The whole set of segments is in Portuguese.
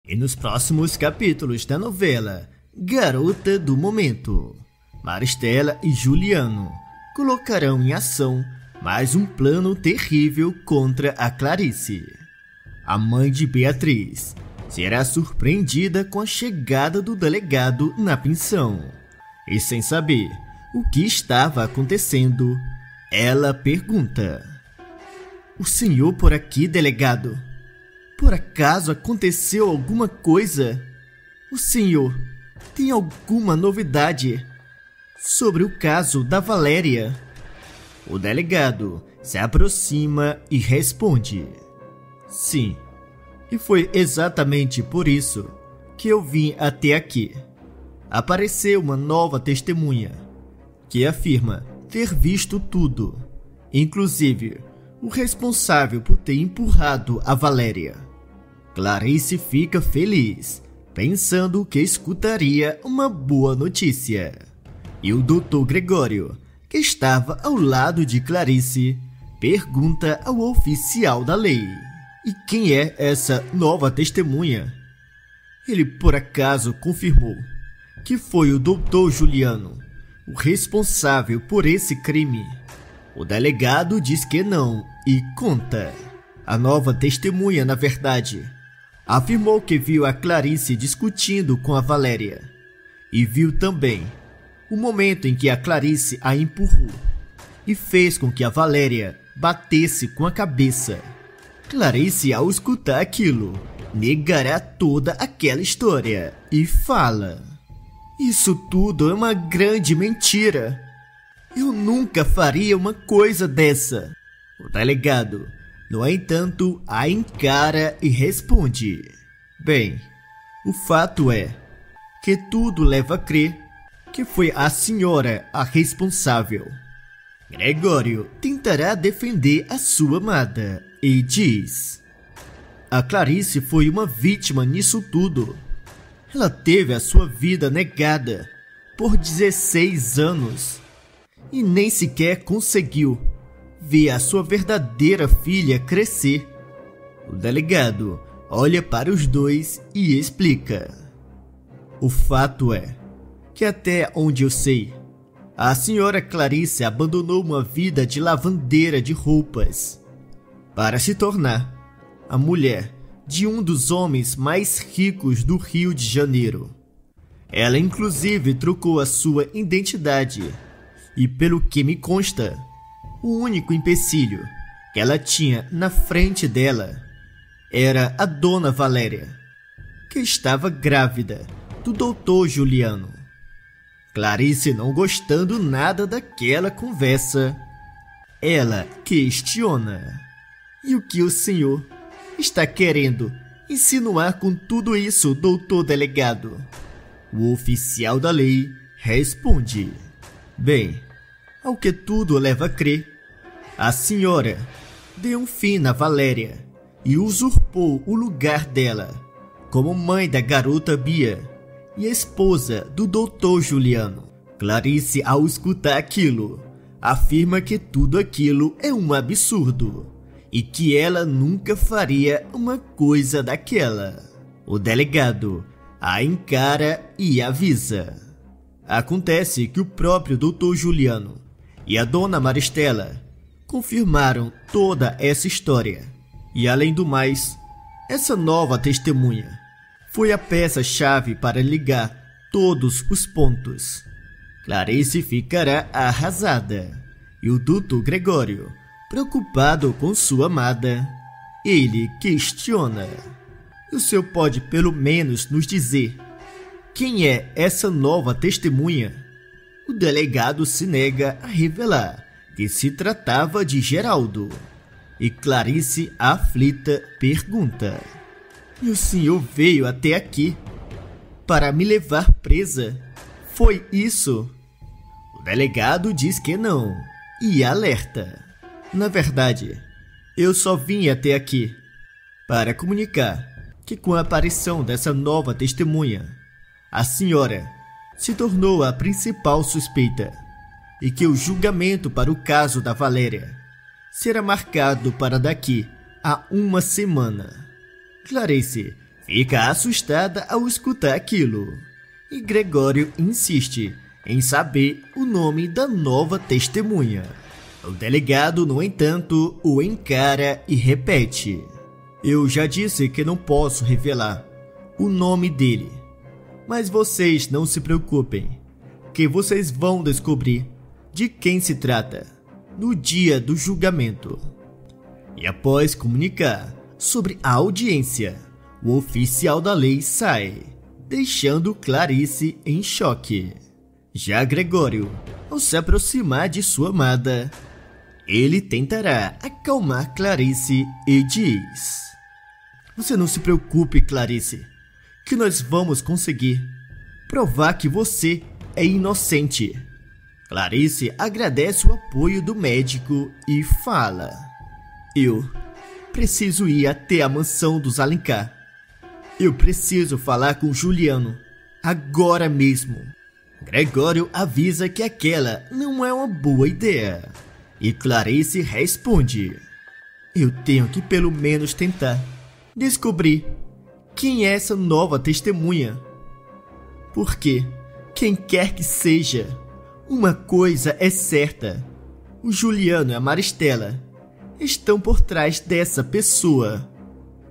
E nos próximos capítulos da novela Garota do Momento, Maristela e Juliano colocarão em ação mais um plano terrível contra a Clarice. A mãe de Beatriz será surpreendida com a chegada do delegado na pensão. E sem saber o que estava acontecendo, ela pergunta: "O senhor por aqui, delegado? Por acaso aconteceu alguma coisa? O senhor tem alguma novidade sobre o caso da Valéria?" O delegado se aproxima e responde: "Sim, e foi exatamente por isso que eu vim até aqui. Apareceu uma nova testemunha que afirma ter visto tudo, inclusive o responsável por ter empurrado a Valéria." Clarice fica feliz, pensando que escutaria uma boa notícia. E o Dr. Gregório, que estava ao lado de Clarice, pergunta ao oficial da lei: "E quem é essa nova testemunha?" Ele por acaso confirmou que foi o Dr. Juliano, o responsável por esse crime. O delegado diz que não e conta. A nova testemunha, na verdade, afirmou que viu a Clarice discutindo com a Valéria e viu também o momento em que a Clarice a empurrou e fez com que a Valéria batesse com a cabeça. Clarice, ao escutar aquilo, negará toda aquela história e fala: "Isso tudo é uma grande mentira. Eu nunca faria uma coisa dessa." O delegado, no entanto, a encara e responde: "Bem, o fato é que tudo leva a crer que foi a senhora a responsável." Gregório tentará defender a sua amada e diz: "A Clarice foi uma vítima nisso tudo. Ela teve a sua vida negada por 16 anos e nem sequer conseguiu ver a sua verdadeira filha crescer." O delegado olha para os dois e explica: "O fato é que até onde eu sei, a senhora Clarice abandonou uma vida de lavandeira de roupas para se tornar a mulher de um dos homens mais ricos do Rio de Janeiro. Ela inclusive trocou a sua identidade e, pelo que me consta, o único empecilho que ela tinha na frente dela era a dona Valéria, que estava grávida do Dr. Juliano." Clarice, não gostando nada daquela conversa, ela questiona: "E o que o senhor está querendo insinuar com tudo isso, doutor delegado?" O oficial da lei responde: "Bem, ao que tudo leva a crer, a senhora deu um fim na Valéria e usurpou o lugar dela como mãe da garota Bia e esposa do Dr. Juliano." Clarice, ao escutar aquilo, afirma que tudo aquilo é um absurdo e que ela nunca faria uma coisa daquela. O delegado a encara e avisa. Acontece que o próprio Dr. Juliano e a dona Maristela confirmaram toda essa história. E além do mais, essa nova testemunha foi a peça-chave para ligar todos os pontos. Clarice ficará arrasada e o Dr. Gregório, preocupado com sua amada, ele questiona: "O senhor pode pelo menos nos dizer quem é essa nova testemunha?" O delegado se nega a revelar que se tratava de Geraldo. E Clarice, aflita, pergunta: "E o senhor veio até aqui para me levar presa? Foi isso?" O delegado diz que não e alerta: "Na verdade, eu só vim até aqui para comunicar que com a aparição dessa nova testemunha, a senhora se tornou a principal suspeita e que o julgamento para o caso da Valéria será marcado para daqui a uma semana." Clarice fica assustada ao escutar aquilo, e Gregório insiste em saber o nome da nova testemunha. O delegado, no entanto, o encara e repete: eu já disse que não posso revelar o nome dele, mas vocês não se preocupem, que vocês vão descobrir de quem se trata no dia do julgamento. E após comunicar sobre a audiência, o oficial da lei sai, deixando Clarice em choque. Já Gregório, ao se aproximar de sua amada, ele tentará acalmar Clarice e diz: você não se preocupe, Clarice, que nós vamos conseguir provar que você é inocente. Clarice agradece o apoio do médico e fala: eu preciso ir até a mansão dos Alencar. Eu preciso falar com Juliano agora mesmo. Gregório avisa que aquela não é uma boa ideia. E Clarice responde: eu tenho que pelo menos tentar descobrir quem é essa nova testemunha. Porque, quem quer que seja, uma coisa é certa: o Juliano e a Maristela estão por trás dessa pessoa.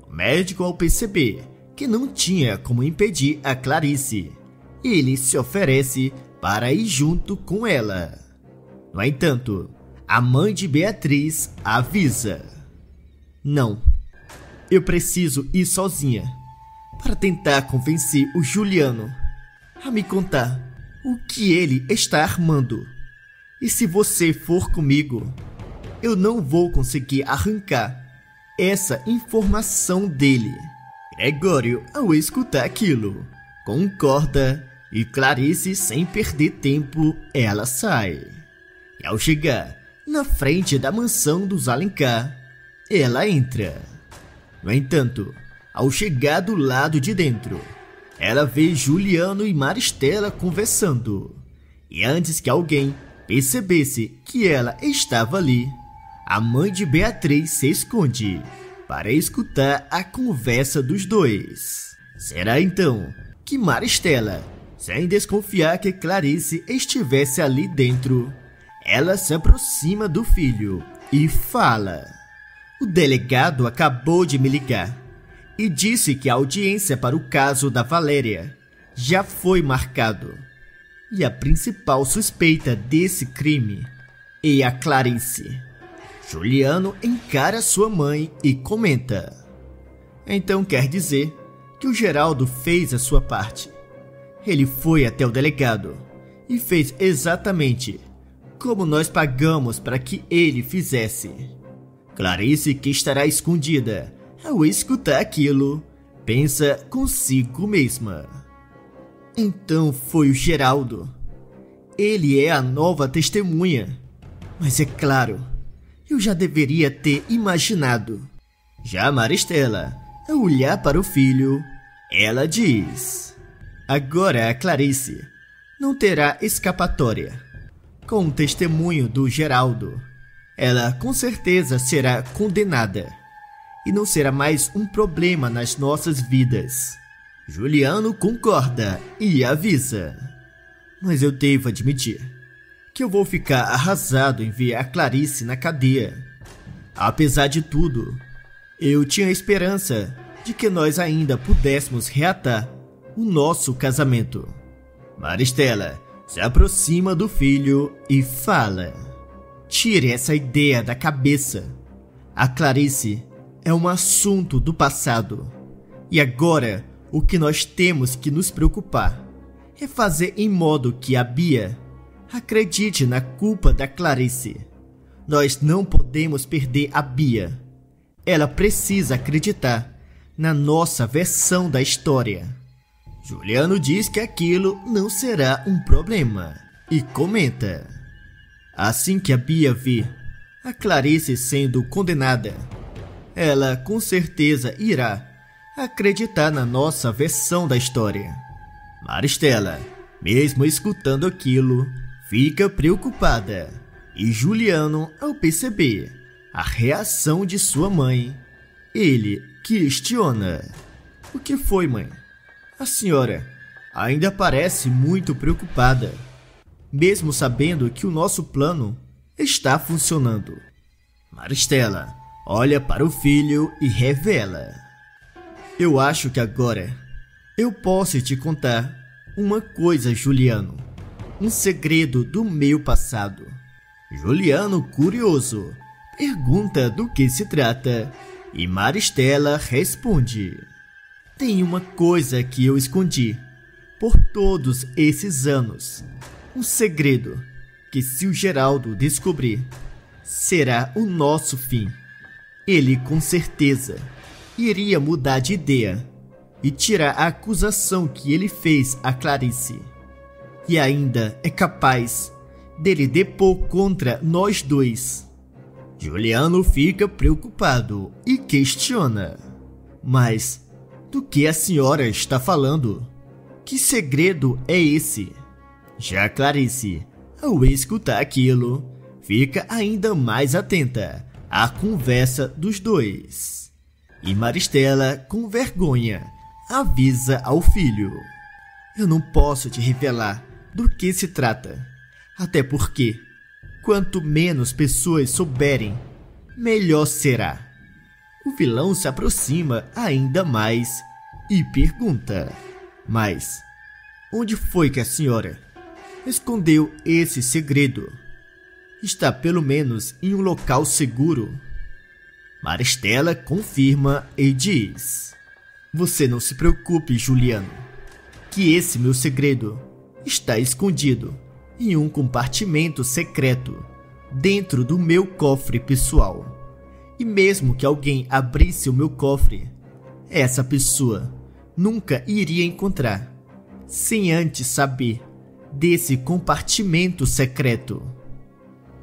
O médico, ao perceber que não tinha como impedir a Clarice, ele se oferece para ir junto com ela. No entanto, a mãe de Beatriz avisa: não, eu preciso ir sozinha para tentar convencer o Juliano a me contar o que ele está armando. E se você for comigo, eu não vou conseguir arrancar essa informação dele. Gregório, ao escutar aquilo, concorda e Clarice, sem perder tempo, ela sai. E ao chegar na frente da mansão dos Alencar, ela entra. No entanto, ao chegar do lado de dentro, ela vê Juliano e Maristela conversando. E antes que alguém percebesse que ela estava ali, a mãe de Beatriz se esconde para escutar a conversa dos dois. Será então que Maristela, sem desconfiar que Clarice estivesse ali dentro, ela se aproxima do filho e fala: o delegado acabou de me ligar e disse que a audiência para o caso da Valéria já foi marcado. E a principal suspeita desse crime é a Clarice. Juliano encara sua mãe e comenta: então quer dizer que o Geraldo fez a sua parte. Ele foi até o delegado e fez exatamente como nós pagamos para que ele fizesse. Clarice, que estará escondida ao escutar aquilo, pensa consigo mesma: então foi o Geraldo. Ele é a nova testemunha. Mas é claro, eu já deveria ter imaginado. Já Maristela, ao olhar para o filho, ela diz: agora a Clarice não terá escapatória. Com o testemunho do Geraldo, ela com certeza será condenada e não será mais um problema nas nossas vidas. Juliano concorda e avisa: mas eu devo admitir que eu vou ficar arrasado em ver a Clarice na cadeia. Apesar de tudo, eu tinha esperança de que nós ainda pudéssemos reatar o nosso casamento. Maristela se aproxima do filho e fala: tire essa ideia da cabeça. A Clarice é um assunto do passado. E agora, o que nós temos que nos preocupar é fazer em modo que a Bia acredite na culpa da Clarice. Nós não podemos perder a Bia. Ela precisa acreditar na nossa versão da história. Juliano diz que aquilo não será um problema e comenta: assim que a Bia vir a Clarice sendo condenada, ela com certeza irá acreditar na nossa versão da história. Maristela, mesmo escutando aquilo, fica preocupada, e Juliano, ao perceber a reação de sua mãe, ele questiona: O que foi, mãe? A senhora ainda parece muito preocupada, mesmo sabendo que o nosso plano está funcionando. Maristela olha para o filho e revela: eu acho que agora eu posso te contar uma coisa, Juliano. Um segredo do meu passado. Juliano, curioso, pergunta do que se trata e Maristela responde: tem uma coisa que eu escondi por todos esses anos. Um segredo que, se o Geraldo descobrir, será o nosso fim. Ele, com certeza, iria mudar de ideia e tirar a acusação que ele fez a Clarice. E ainda é capaz dele depor contra nós dois. Juliano fica preocupado e questiona: mas do que a senhora está falando? Que segredo é esse? Já Clarice, ao escutar aquilo, fica ainda mais atenta à conversa dos dois. E Maristela, com vergonha, avisa ao filho: eu não posso te revelar do que se trata, até porque, quanto menos pessoas souberem, melhor será. O vilão se aproxima ainda mais e pergunta: mas onde foi que a senhora escondeu esse segredo? Está pelo menos em um local seguro? Maristela confirma e diz: você não se preocupe, Juliano, que esse meu segredo está escondido em um compartimento secreto dentro do meu cofre pessoal. E mesmo que alguém abrisse o meu cofre, essa pessoa nunca iria encontrar sem antes saber desse compartimento secreto.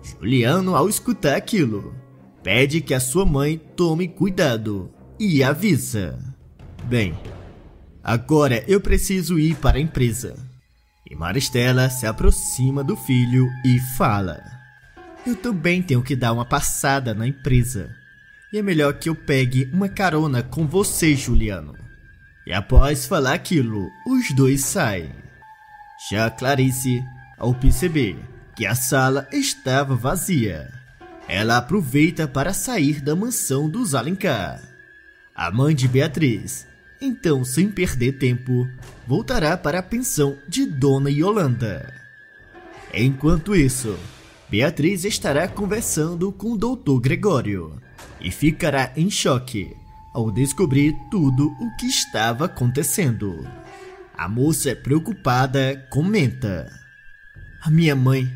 Juliano, ao escutar aquilo, pede que a sua mãe tome cuidado e avisa: bem, agora eu preciso ir para a empresa. E Maristela se aproxima do filho e fala: eu também tenho que dar uma passada na empresa. E é melhor que eu pegue uma carona com você, Juliano. E após falar aquilo, os dois saem. Já Clarice, ao perceber que a sala estava vazia, ela aproveita para sair da mansão dos Alencar. A mãe de Beatriz, então, sem perder tempo, voltará para a pensão de Dona Yolanda. Enquanto isso, Beatriz estará conversando com o Dr. Gregório e ficará em choque ao descobrir tudo o que estava acontecendo. A moça, preocupada, comenta: a minha mãe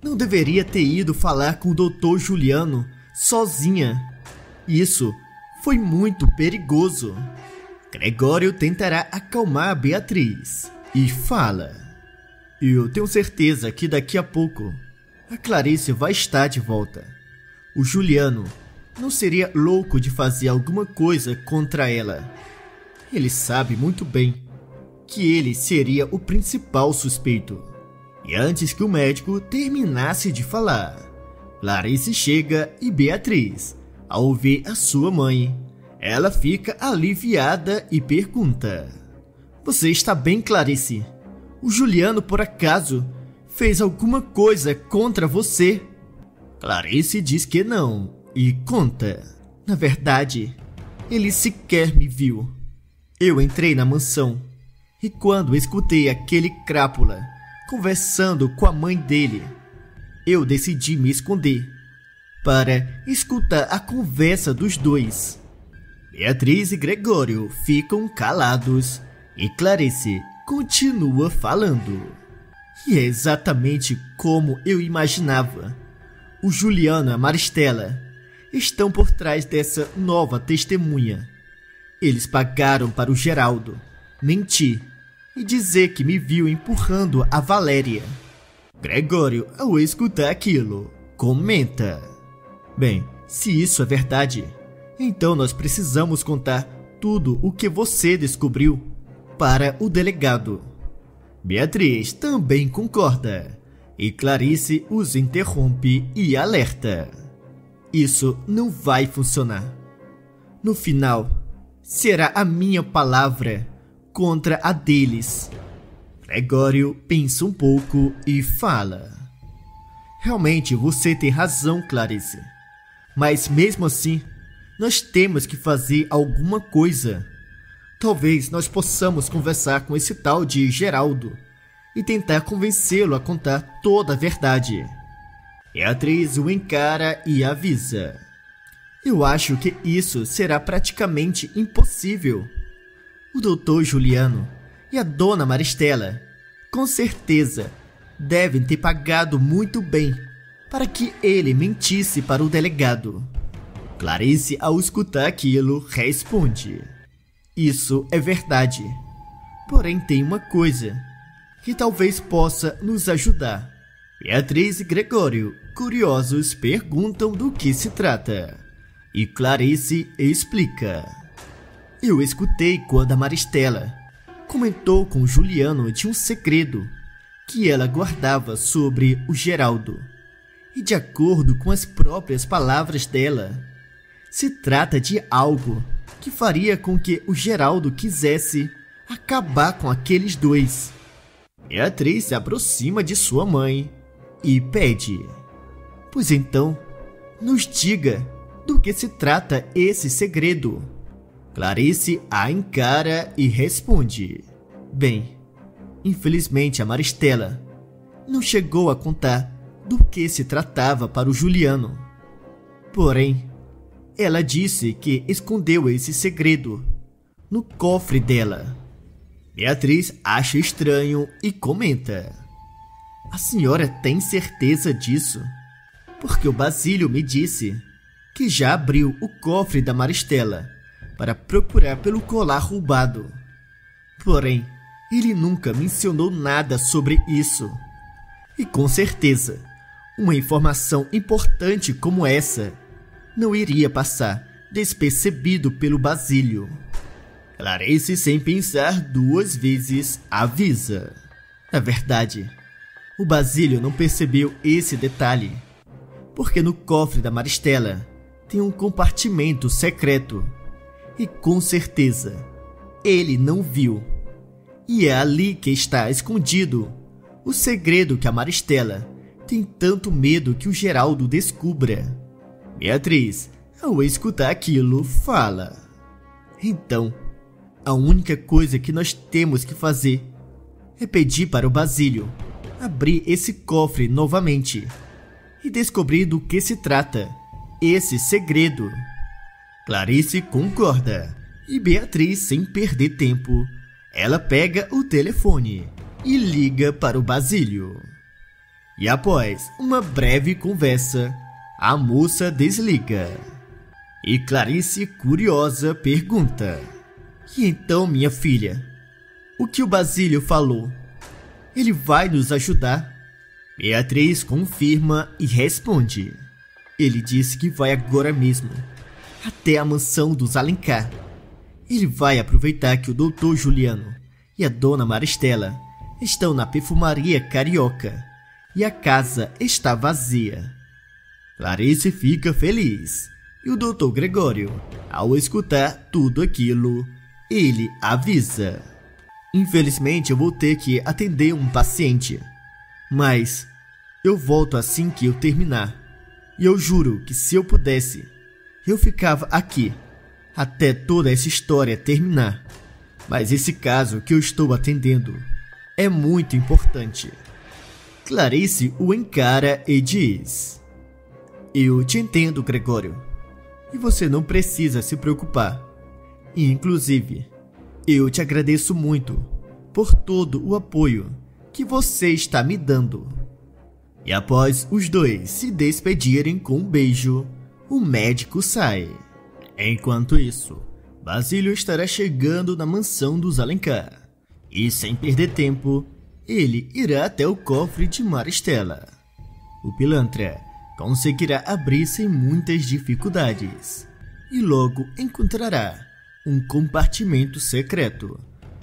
não deveria ter ido falar com o Dr. Juliano sozinha. Isso foi muito perigoso. Gregório tentará acalmar Beatriz e fala: eu tenho certeza que daqui a pouco a Clarice vai estar de volta. O Juliano não seria louco de fazer alguma coisa contra ela. Ele sabe muito bem que ele seria o principal suspeito. E antes que o médico terminasse de falar, Clarice chega e Beatriz, ao ouvir a sua mãe, ela fica aliviada e pergunta: você está bem, Clarice? O Juliano, por acaso, fez alguma coisa contra você? Clarice diz que não e conta: na verdade, ele sequer me viu. Eu entrei na mansão e quando escutei aquele crápula conversando com a mãe dele, eu decidi me esconder para escutar a conversa dos dois. Beatriz e Gregório ficam calados e Clarice continua falando. E é exatamente como eu imaginava. O Juliano e a Maristela estão por trás dessa nova testemunha. Eles pagaram para o Geraldo mentir e dizer que me viu empurrando a Valéria. Gregório, ao escutar aquilo, comenta: bem, se isso é verdade, então nós precisamos contar tudo o que você descobriu para o delegado. Beatriz também concorda e Clarice os interrompe e alerta: isso não vai funcionar. No final, será a minha palavra contra a deles. Gregório pensa um pouco e fala: realmente você tem razão, Clarice. Mas mesmo assim, nós temos que fazer alguma coisa. Talvez nós possamos conversar com esse tal de Geraldo e tentar convencê-lo a contar toda a verdade. Beatriz o encara e avisa: eu acho que isso será praticamente impossível. O doutor Juliano e a dona Maristela, com certeza, devem ter pagado muito bem para que ele mentisse para o delegado. Clarice, ao escutar aquilo, responde: isso é verdade. Porém, tem uma coisa que talvez possa nos ajudar. Beatriz e Gregório, curiosos, perguntam do que se trata. E Clarice explica: eu escutei quando a Maristela comentou com Juliano de um segredo que ela guardava sobre o Geraldo. E de acordo com as próprias palavras dela, se trata de algo que faria com que o Geraldo quisesse acabar com aqueles dois. Beatriz se aproxima de sua mãe e pede: pois então, nos diga do que se trata esse segredo. Clarice a encara e responde: bem, infelizmente a Maristela não chegou a contar do que se tratava para o Juliano. Porém, ela disse que escondeu esse segredo no cofre dela. Beatriz acha estranho e comenta: a senhora tem certeza disso? Porque o Basílio me disse que já abriu o cofre da Maristela para procurar pelo colar roubado. Porém, ele nunca mencionou nada sobre isso. E com certeza, uma informação importante como essa não iria passar despercebido pelo Basílio. Clarice, sem pensar duas vezes, avisa: na verdade, o Basílio não percebeu esse detalhe, porque no cofre da Maristela tem um compartimento secreto e com certeza ele não viu. E é ali que está escondido o segredo que a Maristela tem tanto medo que o Geraldo descubra. Beatriz, ao escutar aquilo, fala: então, a única coisa que nós temos que fazer é pedir para o Basílio abrir esse cofre novamente e descobrir do que se trata esse segredo. Clarice concorda e Beatriz, sem perder tempo, ela pega o telefone e liga para o Basílio. E após uma breve conversa, a moça desliga. E Clarice, curiosa, pergunta: e então, minha filha, o que o Basílio falou? Ele vai nos ajudar? Beatriz confirma e responde: ele disse que vai agora mesmo até a mansão dos Alencar. Ele vai aproveitar que o doutor Juliano e a dona Maristela estão na perfumaria carioca e a casa está vazia. Clarice fica feliz e o doutor Gregório, ao escutar tudo aquilo, ele avisa: infelizmente eu vou ter que atender um paciente, mas eu volto assim que eu terminar. E eu juro que se eu pudesse, eu ficava aqui até toda essa história terminar. Mas esse caso que eu estou atendendo é muito importante. Clarice o encara e diz: eu te entendo, Gregório, e você não precisa se preocupar. E, inclusive, eu te agradeço muito por todo o apoio que você está me dando. E após os dois se despedirem com um beijo, o médico sai. Enquanto isso, Basílio estará chegando na mansão dos Alencar. E sem perder tempo, ele irá até o cofre de Maristela. O pilantra conseguirá abrir sem muitas dificuldades. E logo encontrará um compartimento secreto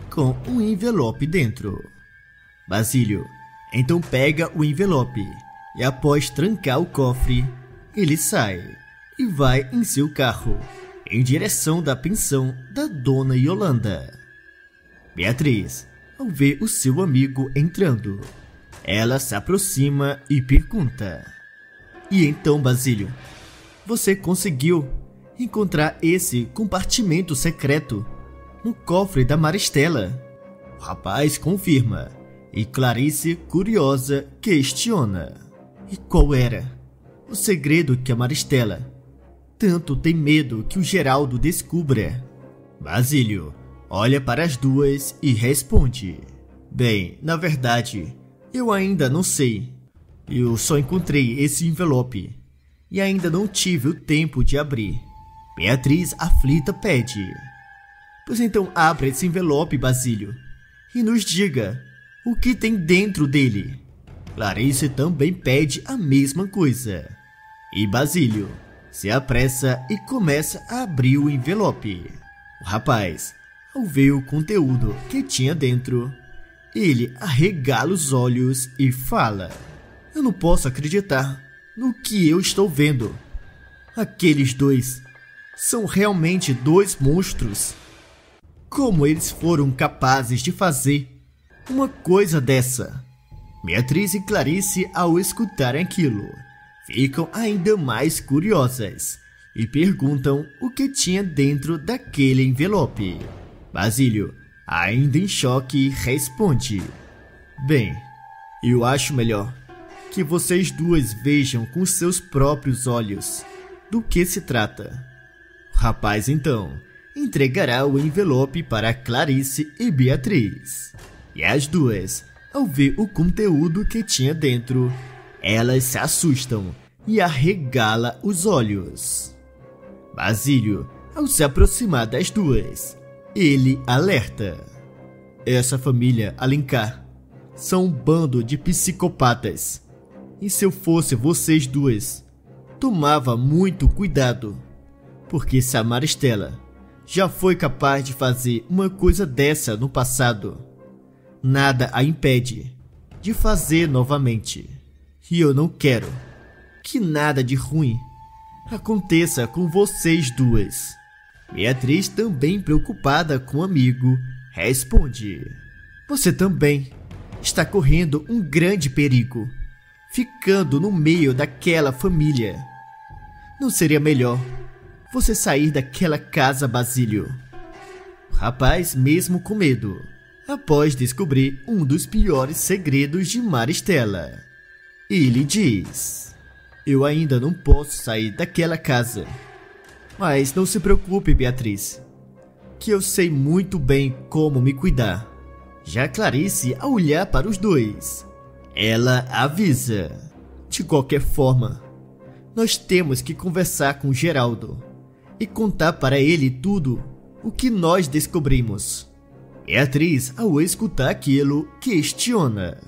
com um envelope dentro. Basílio então pega o envelope e, após trancar o cofre, ele sai e vai em seu carro. em direção da pensão da Dona Yolanda. Beatriz, ao ver o seu amigo entrando, ela se aproxima e pergunta: "E então, Basílio, você conseguiu encontrar esse compartimento secreto no cofre da Maristela?" O rapaz confirma e Clarice, curiosa, questiona: "E qual era o segredo que a Maristela tanto tem medo que o Geraldo descubra?" Basílio olha para as duas e responde: "Bem, na verdade, eu ainda não sei. Eu só encontrei esse envelope e ainda não tive o tempo de abrir." Beatriz, aflita, pede: "Pois então abra esse envelope, Basílio, e nos diga o que tem dentro dele." Clarice também pede a mesma coisa. E Basílio se apressa e começa a abrir o envelope. O rapaz, ao ver o conteúdo que tinha dentro, ele arregala os olhos e fala: "Eu não posso acreditar no que eu estou vendo. Aqueles dois são realmente dois monstros. Como eles foram capazes de fazer uma coisa dessa?" Beatriz e Clarice, ao escutarem aquilo, ficam ainda mais curiosas e perguntam o que tinha dentro daquele envelope. Basílio, ainda em choque, responde: "Bem, eu acho melhor que vocês duas vejam com seus próprios olhos do que se trata." O rapaz, então, entregará o envelope para Clarice e Beatriz. E as duas, ao ver o conteúdo que tinha dentro, elas se assustam e arregala os olhos. Basílio, ao se aproximar das duas, ele alerta: "Essa família Alencar são um bando de psicopatas. E se eu fosse vocês duas, tomava muito cuidado, porque se a Maristela já foi capaz de fazer uma coisa dessa no passado, nada a impede de fazer novamente. E eu não quero que nada de ruim aconteça com vocês duas." Beatriz, também preocupada com o amigo, responde: "Você também está correndo um grande perigo, ficando no meio daquela família. Não seria melhor você sair daquela casa, Basílio?" O rapaz, mesmo com medo, após descobrir um dos piores segredos de Maristela, ele diz: "Eu ainda não posso sair daquela casa. Mas não se preocupe, Beatriz, que eu sei muito bem como me cuidar." Já Clarice, ao olhar para os dois, ela avisa: "De qualquer forma, nós temos que conversar com Geraldo e contar para ele tudo o que nós descobrimos." Beatriz, ao escutar aquilo, questiona: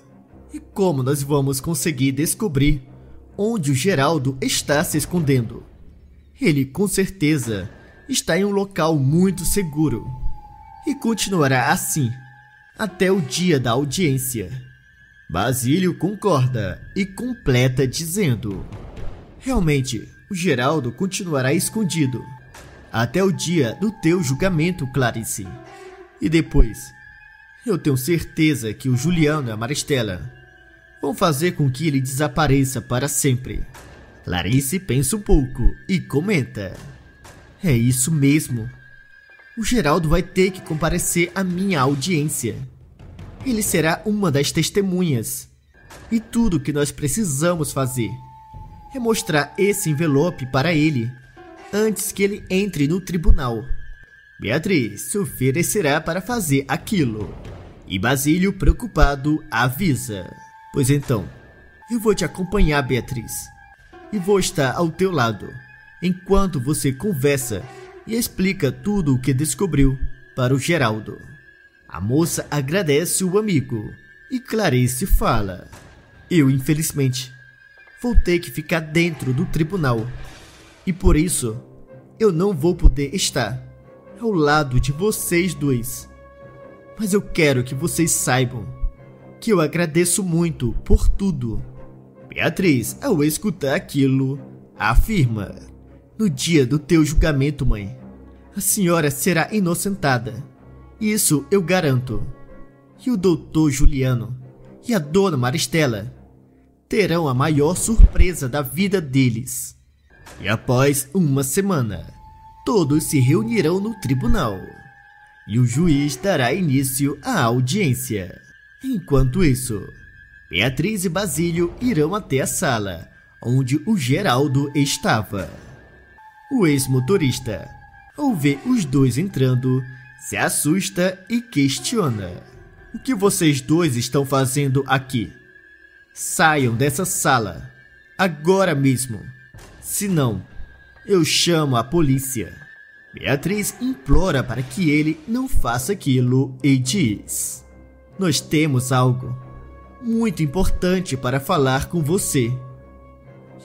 "E como nós vamos conseguir descobrir onde o Geraldo está se escondendo? Ele com certeza está em um local muito seguro e continuará assim até o dia da audiência." Basílio concorda e completa dizendo: "Realmente, o Geraldo continuará escondido até o dia do teu julgamento, Clarice. E depois, eu tenho certeza que o Juliano e a Maristela vão fazer com que ele desapareça para sempre." Clarice pensa um pouco e comenta: "É isso mesmo. O Geraldo vai ter que comparecer à minha audiência. Ele será uma das testemunhas. E tudo o que nós precisamos fazer é mostrar esse envelope para ele antes que ele entre no tribunal." Beatriz se oferecerá para fazer aquilo. E Basílio, preocupado, avisa: "Pois então, eu vou te acompanhar, Beatriz, e vou estar ao teu lado enquanto você conversa e explica tudo o que descobriu para o Geraldo." A moça agradece o amigo e Clarice fala: "Eu, infelizmente, vou ter que ficar dentro do tribunal e por isso eu não vou poder estar ao lado de vocês dois. Mas eu quero que vocês saibam que eu agradeço muito por tudo." Beatriz, ao escutar aquilo, afirma: "No dia do teu julgamento, mãe, A senhora será inocentada. Isso eu garanto. E o doutor Juliano e a dona Maristela terão a maior surpresa da vida deles. E após uma semana, todos se reunirão no tribunal. E o juiz dará início à audiência. Enquanto isso, Beatriz e Basílio irão até a sala onde o Geraldo estava. O ex-motorista, ao ver os dois entrando, se assusta e questiona. O que vocês dois estão fazendo aqui? Saiam dessa sala, agora mesmo. Senão, eu chamo a polícia. Beatriz implora para que ele não faça aquilo e diz: nós temos algo muito importante para falar com você.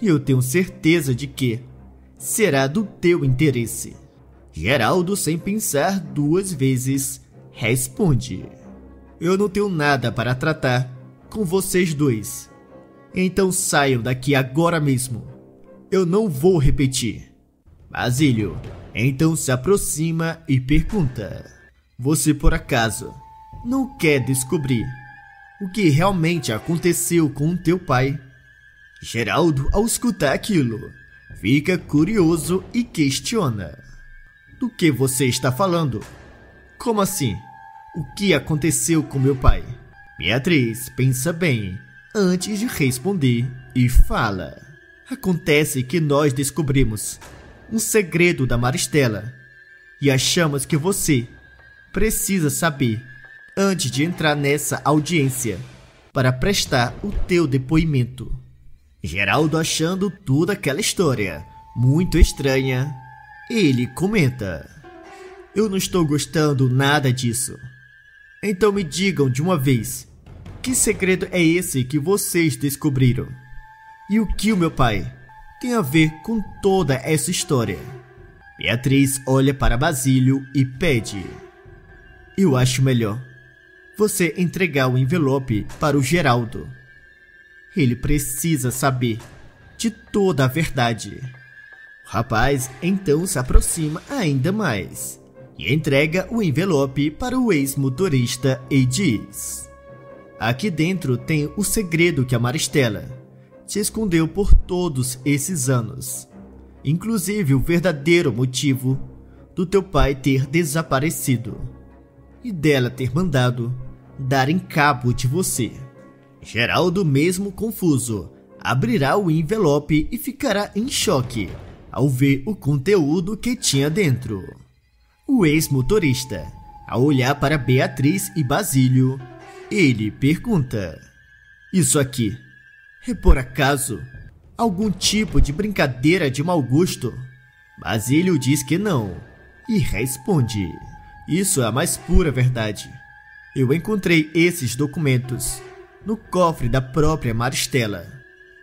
E eu tenho certeza de que será do teu interesse. Geraldo, sem pensar duas vezes, responde: eu não tenho nada para tratar com vocês dois. Então saiam daqui agora mesmo. Eu não vou repetir. Basílio então se aproxima e pergunta: você por acaso não quer descobrir o que realmente aconteceu com teu pai? Geraldo, ao escutar aquilo, fica curioso e questiona: do que você está falando? Como assim? O que aconteceu com meu pai? Beatriz pensa bem antes de responder e fala: acontece que nós descobrimos um segredo da Maristela e achamos que você precisa saber antes de entrar nessa audiência para prestar o teu depoimento. Geraldo, achando toda aquela história muito estranha, ele comenta: eu não estou gostando nada disso. Então me digam de uma vez, que segredo é esse que vocês descobriram? E o que o meu pai tem a ver com toda essa história? Beatriz olha para Basílio e pede: eu acho melhor você entregar o envelope para o Geraldo. Ele precisa saber de toda a verdade. O rapaz então se aproxima ainda mais e entrega o envelope para o ex-motorista e diz: aqui dentro tem o segredo que a Maristela te escondeu por todos esses anos, inclusive o verdadeiro motivo do teu pai ter desaparecido e dela ter mandado dar em cabo de você. Geraldo, mesmo confuso, abrirá o envelope e ficará em choque ao ver o conteúdo que tinha dentro. O ex-motorista, ao olhar para Beatriz e Basílio, ele pergunta: isso aqui é por acaso algum tipo de brincadeira de mau gosto? Basílio diz que não e responde: isso é a mais pura verdade. Eu encontrei esses documentos no cofre da própria Maristela.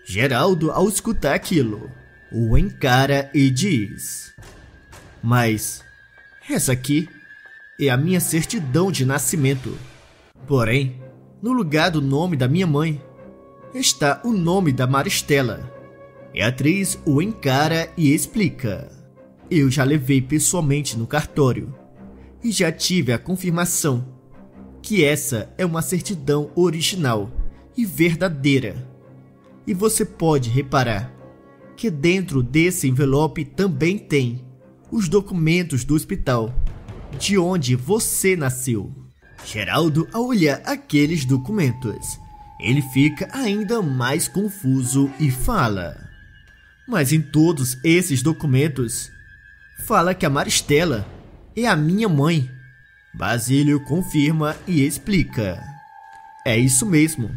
Geraldo, ao escutar aquilo, o encara e diz: mas essa aqui é a minha certidão de nascimento. Porém, no lugar do nome da minha mãe, está o nome da Maristela. Beatriz o encara e explica: eu já levei pessoalmente no cartório e já tive a confirmação que essa é uma certidão original e verdadeira. E você pode reparar que dentro desse envelope também tem os documentos do hospital de onde você nasceu. Geraldo, ao olhar aqueles documentos, ele fica ainda mais confuso e fala: mas em todos esses documentos fala que a Maristela é a minha mãe. Basílio confirma e explica: é isso mesmo,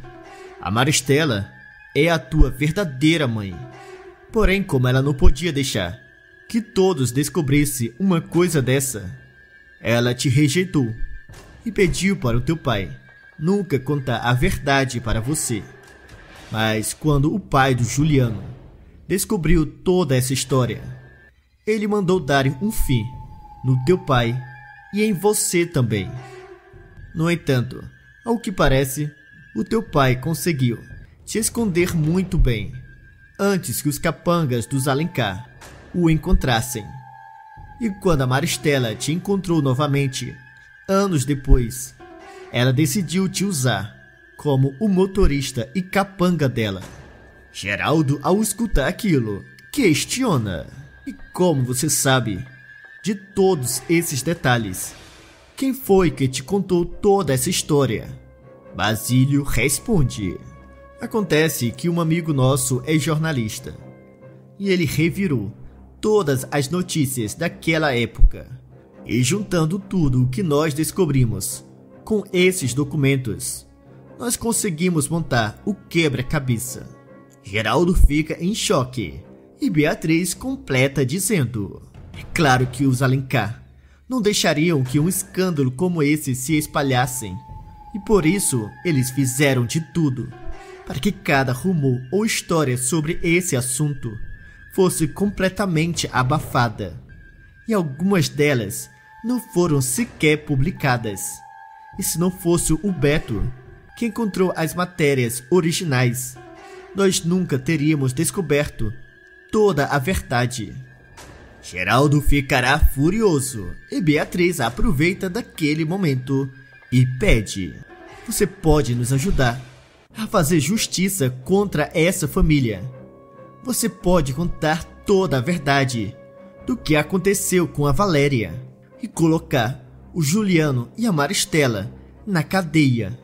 a Maristela é a tua verdadeira mãe. Porém, como ela não podia deixar que todos descobrissem uma coisa dessa, ela te rejeitou e pediu para o teu pai nunca contar a verdade para você. Mas quando o pai do Juliano descobriu toda essa história, ele mandou dar um fim no teu pai e em você também. No entanto, ao que parece, o teu pai conseguiu te esconder muito bem antes que os capangas dos Alencar o encontrassem. E quando a Maristela te encontrou novamente, anos depois, ela decidiu te usar como o motorista e capanga dela. Geraldo, ao escutar aquilo, questiona: e como você sabe de todos esses detalhes? Quem foi que te contou toda essa história? Basílio responde: acontece que um amigo nosso é jornalista e ele revirou todas as notícias daquela época e, juntando tudo o que nós descobrimos com esses documentos, nós conseguimos montar o quebra-cabeça. Geraldo fica em choque e Beatriz completa dizendo: é claro que os Alencar não deixariam que um escândalo como esse se espalhassem, e por isso eles fizeram de tudo para que cada rumor ou história sobre esse assunto fosse completamente abafada, e algumas delas não foram sequer publicadas. E se não fosse o Beto que encontrou as matérias originais, nós nunca teríamos descoberto toda a verdade. Geraldo ficará furioso e Beatriz aproveita daquele momento e pede: você pode nos ajudar a fazer justiça contra essa família. Você pode contar toda a verdade do que aconteceu com a Valéria e colocar o Juliano e a Maristela na cadeia.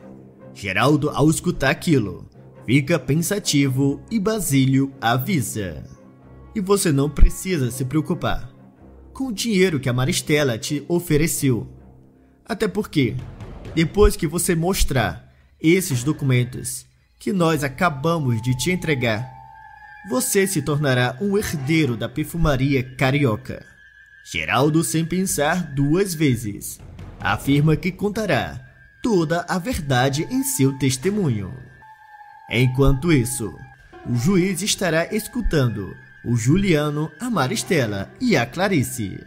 Geraldo, ao escutar aquilo, fica pensativo e Basílio avisa: e você não precisa se preocupar com o dinheiro que a Maristela te ofereceu. Até porque, depois que você mostrar esses documentos que nós acabamos de te entregar, você se tornará um herdeiro da perfumaria carioca. Geraldo, sem pensar duas vezes, afirma que contará toda a verdade em seu testemunho. Enquanto isso, o juiz estará escutando o Juliano, a Maristela e a Clarice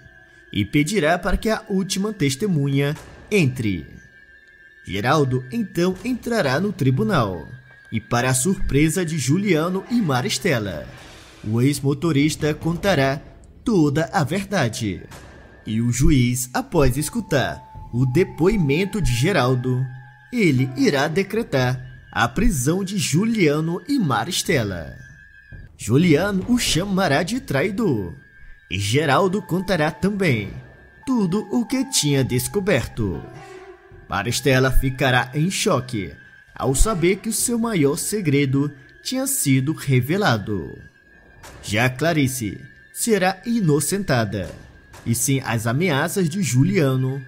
e pedirá para que a última testemunha entre. Geraldo então entrará no tribunal e, para a surpresa de Juliano e Maristela, o ex-motorista contará toda a verdade. E o juiz, após escutar o depoimento de Geraldo, ele irá decretar a prisão de Juliano e Maristela. Juliano o chamará de traidor e Geraldo contará também tudo o que tinha descoberto. Maristela ficará em choque ao saber que o seu maior segredo tinha sido revelado. Já Clarice será inocentada e, sem as ameaças de Juliano,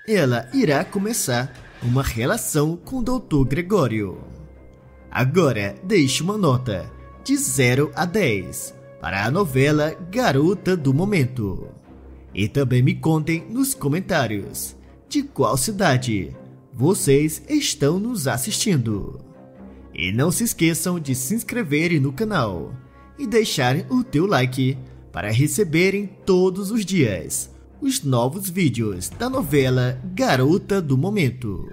ela irá começar uma relação com o Dr. Gregório. Agora deixe uma nota de 0 a 10 para a novela Garota do Momento. E também me contem nos comentários de qual cidade vocês estão nos assistindo. E não se esqueçam de se inscreverem no canal e deixarem o teu like para receberem todos os dias os novos vídeos da novela Garota do Momento.